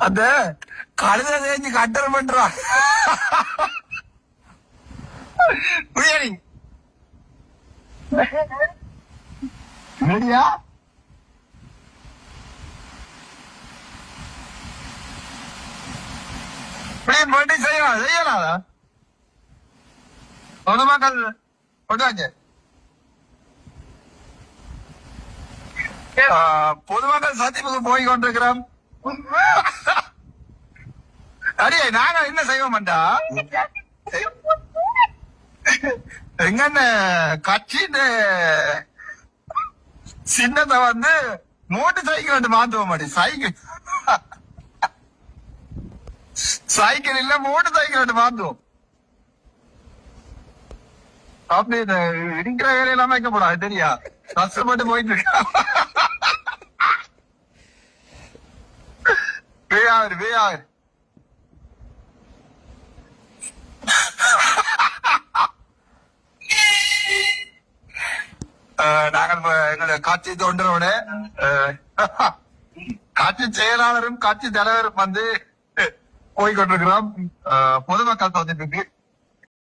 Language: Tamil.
அந்த கழுத தேஞ்சு கட்டர் பண்றான். புரியாடி ரெடியா? போட்டி செய்யலாம் செய்யலாதா? பொதுமக்கள் கொண்டாச்சு. பொதுமக்கள் சந்திப்புக்கு போய் கொண்டிருக்கிறோம். அடியே நாங்க என்ன செய்வோம்டா, எங்க கட்சியின் சின்னத்தை வந்து மோட்டர் சைக்கிள் மாத்துவோம். அடி சைக்கிள் சைக்கிள் இல்ல மோட்டர் சைக்கிள் மாத்துவோம். அப்படி இந்த இடிக்கிற வேலையெல்லாம் வைக்க போடாது தெரியா, கஷ்டப்பட்டு போயிட்டு இருக்கா. வேயாரு நாங்கள் எங்களுடைய கட்சி தொண்டரோட கட்சி செயலாளரும் கட்சி தலைவரும் வந்து போய்கொண்டிருக்கிறோம் பொதுமக்கள் சந்திப்புக்கு.